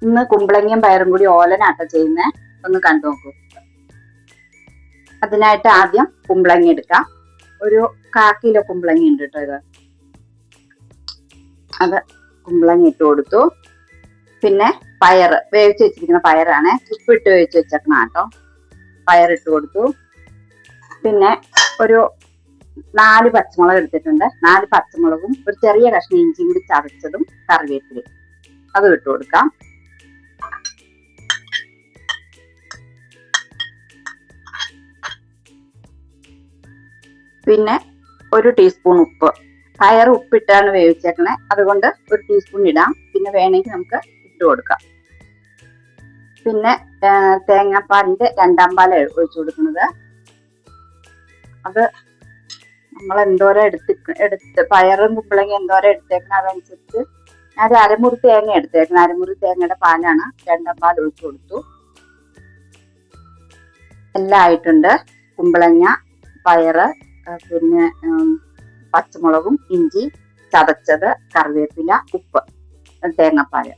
ഇന്ന് കുമ്പളങ്ങയും പയറും കൂടി ഓലനാട്ട ചെയ്യുന്നേ, ഒന്ന് കണ്ടു നോക്കൂ. അതിനായിട്ട് ആദ്യം കുമ്പളങ്ങ എടുക്കാം. ഒരു 1/4 കിലോ കുമ്പളങ്ങ ഉണ്ട് കേട്ടോ ഇത്. അത് കുമ്പളങ്ങ ഇട്ട് കൊടുത്തു. പിന്നെ പയറ് വേവിച്ച് വെച്ചിരിക്കുന്ന പയറാണ്, ഉപ്പിട്ട് വേവിച്ച് വെച്ചേക്കണം കേട്ടോ. പയറിട്ട് കൊടുത്തു. പിന്നെ ഒരു 4 പച്ചമുളക് എടുത്തിട്ടുണ്ട്. 4 പച്ചമുളകും ഒരു ചെറിയ കഷ്ണം ഇഞ്ചിയും കൂടി ചതച്ചതും കറിവേപ്പിലയും അതും ഇട്ട് കൊടുക്കാം. പിന്നെ 1 ടീസ്പൂൺ ഉപ്പ്. പയർ ഉപ്പിട്ടാണ് വേവിച്ചേക്കണേ, അതുകൊണ്ട് 1 ടീസ്പൂൺ ഇടാം. പിന്നെ വേണമെങ്കിൽ നമുക്ക് ഇട്ട് കൊടുക്കാം. പിന്നെ തേങ്ങാപ്പാലിന്റെ 2-ാം പാൽ ഒഴിച്ചു കൊടുക്കുന്നത്. അത് നമ്മൾ എന്തോരം എടുത്ത് പയറും കുമ്പളങ്ങ എന്തോരം എടുത്തേക്കണം അതനുസരിച്ച് ഞാൻ 1/2 മുറി തേങ്ങ എടുത്തേക്കണം. 1/2 മുറി തേങ്ങയുടെ പാലാണ്. 2-ാം പാൽ ഒഴിച്ചു കൊടുത്തു. എല്ലാം ആയിട്ടുണ്ട്. കുമ്പളങ്ങ, പയറ്, പിന്നെ പച്ചമുളകും ഇഞ്ചി ചതച്ചത്, കറിവേപ്പില, ഉപ്പ്, തേങ്ങാപ്പാല്.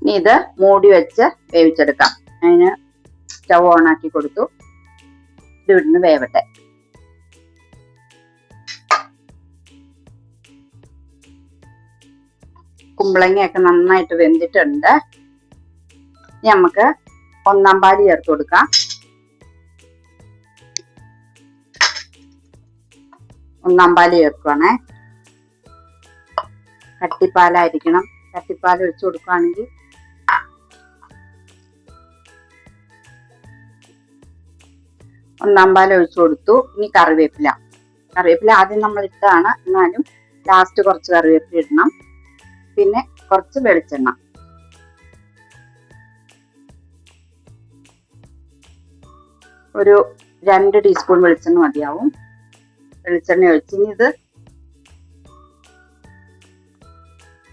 ഇനി ഇത് മൂടി വെച്ച് വേവിച്ചെടുക്കാം. അതിന് സ്റ്റവ് ഓൺ ആക്കി കൊടുത്തു. ഇത് ഇവിടുന്ന് വേവട്ടെ. കുമ്പളങ്ങയൊക്കെ നന്നായിട്ട് വെന്തിട്ടുണ്ട്. ഇനി നമുക്ക് 1-ാം പാല് ചേർത്ത് കൊടുക്കാം. 1-ാം പാല് ചേർക്കുവാണേ. കട്ടിപ്പാലായിരിക്കണം. കട്ടിപ്പാൽ ഒഴിച്ചു കൊടുക്കുകയാണെങ്കിൽ 1-ാം പാൽ ഒഴിച്ചു കൊടുത്തു. ഇനി കറിവേപ്പില ആദ്യം നമ്മൾ ഇട്ടതാണ്, എന്നാലും ലാസ്റ്റ് കുറച്ച് കറിവേപ്പില ഇടണം. പിന്നെ കുറച്ച് വെളിച്ചെണ്ണ. ഒരു 2 ടീസ്പൂൺ വെളിച്ചെണ്ണ മതിയാവും. വെളിച്ചെണ്ണ ഒഴിച്ച് ഇനി ഇത്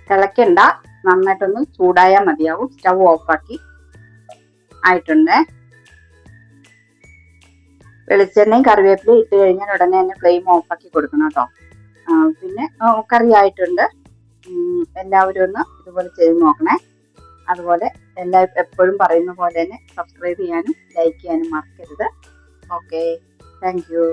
തിളക്കണ്ട, നന്നായിട്ടൊന്ന് ചൂടായാൽ മതിയാവും. സ്റ്റവ് ഓഫാക്കി ആയിട്ടുണ്ട്. വെളിച്ചെണ്ണയും കറിവേപ്പിലയും ഇട്ട് കഴിഞ്ഞാൽ ഉടനെ തന്നെ ഫ്ലെയിം ഓഫാക്കി കൊടുക്കണം കേട്ടോ. പിന്നെ കറി ആയിട്ടുണ്ട്. എല്ലാവരും ഒന്ന് ഇതുപോലെ ചെയ്ത് നോക്കണേ. അതുപോലെ എപ്പോഴും പറയുന്ന പോലെ തന്നെ സബ്സ്ക്രൈബ് ചെയ്യാനും ലൈക്ക് ചെയ്യാനും മറക്കരുത്. Okay, thank you.